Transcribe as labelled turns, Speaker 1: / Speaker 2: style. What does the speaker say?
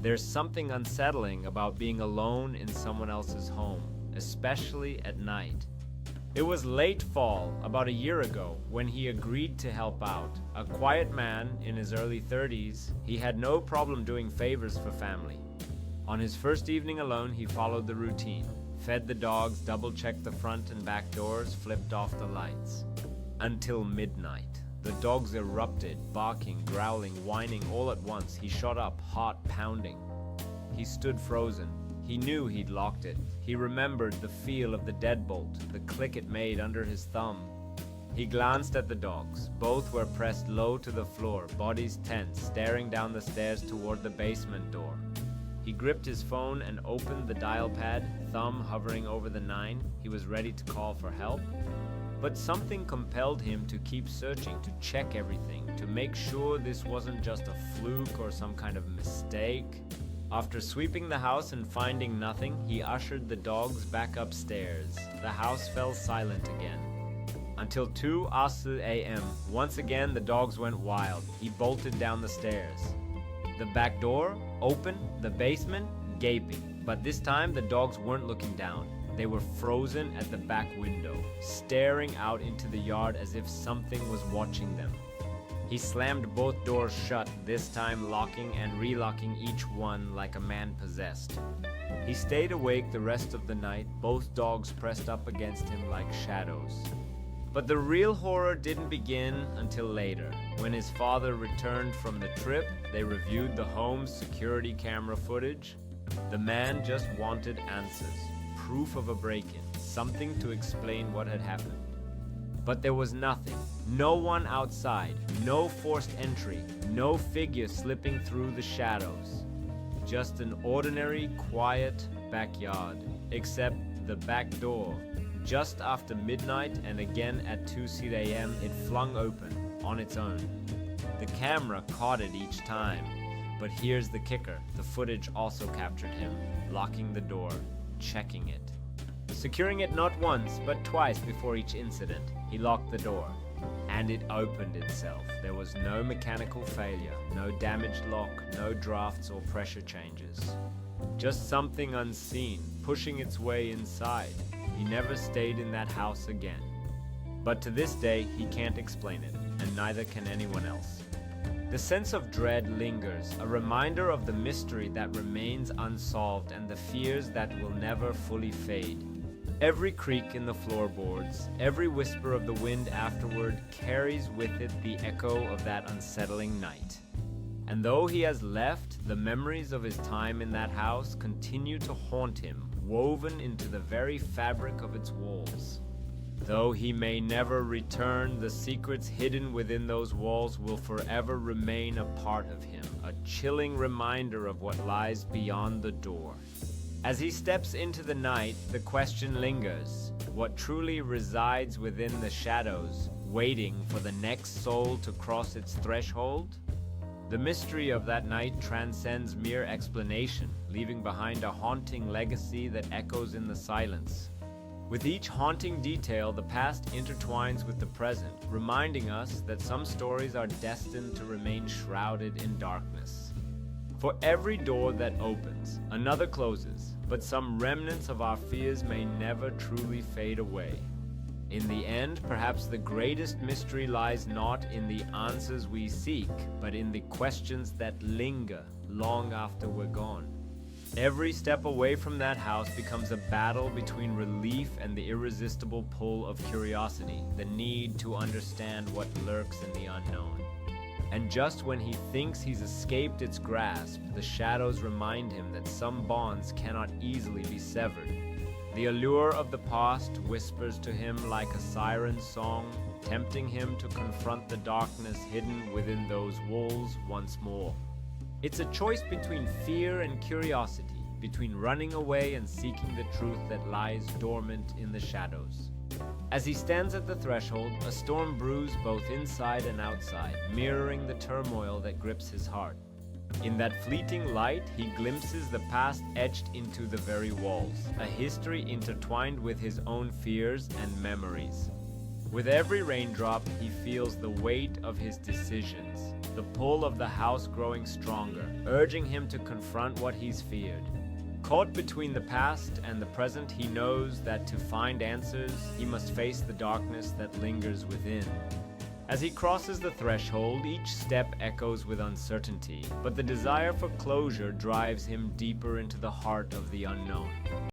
Speaker 1: There's something unsettling about being alone in someone else's home, especially at night. It was late fall, about a year ago, when he agreed to help out. A quiet man in his early 30s, he had no problem doing favors for family. On his first evening alone, he followed the routine. Fed the dogs, double-checked the front and back doors, flipped off the lights. Until midnight. The dogs erupted, barking, growling, whining all at once. He shot up, heart pounding. He stood frozen. He knew he'd locked it. He remembered the feel of the deadbolt, the click it made under his thumb. He glanced at the dogs. Both were pressed low to the floor, bodies tense, staring down the stairs toward the basement door. He gripped his phone and opened the dial pad, thumb hovering over the 9. He was ready to call for help. But something compelled him to keep searching, to check everything, to make sure this wasn't just a fluke or some kind of mistake. After sweeping the house and finding nothing, he ushered the dogs back upstairs. The house fell silent again. Until 2:00 a.m. Once again, the dogs went wild. He bolted down the stairs. The back door, open, the basement, gaping. But this time, the dogs weren't looking down. They were frozen at the back window, staring out into the yard as if something was watching them. He slammed both doors shut, this time locking and relocking each one like a man possessed. He stayed awake the rest of the night, both dogs pressed up against him like shadows. But the real horror didn't begin until later. When his father returned from the trip, they reviewed the home's security camera footage. The man just wanted answers. Proof of a break-in, something to explain what had happened. But there was nothing, no one outside, no forced entry, no figure slipping through the shadows. Just an ordinary, quiet backyard, except the back door. Just after midnight and again at 2:00 a.m., it flung open on its own. The camera caught it each time, but here's the kicker, the footage also captured him, locking the door, checking it. Securing it not once, but twice before each incident, he locked the door. And it opened itself. There was no mechanical failure, no damaged lock, no drafts or pressure changes. Just something unseen, pushing its way inside. He never stayed in that house again. But to this day, he can't explain it, and neither can anyone else. The sense of dread lingers, a reminder of the mystery that remains unsolved and the fears that will never fully fade. Every creak in the floorboards, every whisper of the wind afterward carries with it the echo of that unsettling night. And though he has left, the memories of his time in that house continue to haunt him, woven into the very fabric of its walls. Though he may never return, the secrets hidden within those walls will forever remain a part of him, a chilling reminder of what lies beyond the door. As he steps into the night, the question lingers, what truly resides within the shadows, waiting for the next soul to cross its threshold? The mystery of that night transcends mere explanation, leaving behind a haunting legacy that echoes in the silence. With each haunting detail, the past intertwines with the present, reminding us that some stories are destined to remain shrouded in darkness. For every door that opens, another closes, but some remnants of our fears may never truly fade away. In the end, perhaps the greatest mystery lies not in the answers we seek, but in the questions that linger long after we're gone. Every step away from that house becomes a battle between relief and the irresistible pull of curiosity, the need to understand what lurks in the unknown. And just when he thinks he's escaped its grasp, the shadows remind him that some bonds cannot easily be severed. The allure of the past whispers to him like a siren song, tempting him to confront the darkness hidden within those walls once more. It's a choice between fear and curiosity, between running away and seeking the truth that lies dormant in the shadows. As he stands at the threshold, a storm brews both inside and outside, mirroring the turmoil that grips his heart. In that fleeting light, he glimpses the past etched into the very walls, a history intertwined with his own fears and memories. With every raindrop, he feels the weight of his decisions, the pull of the house growing stronger, urging him to confront what he's feared. Caught between the past and the present, he knows that to find answers, he must face the darkness that lingers within. As he crosses the threshold, each step echoes with uncertainty, but the desire for closure drives him deeper into the heart of the unknown.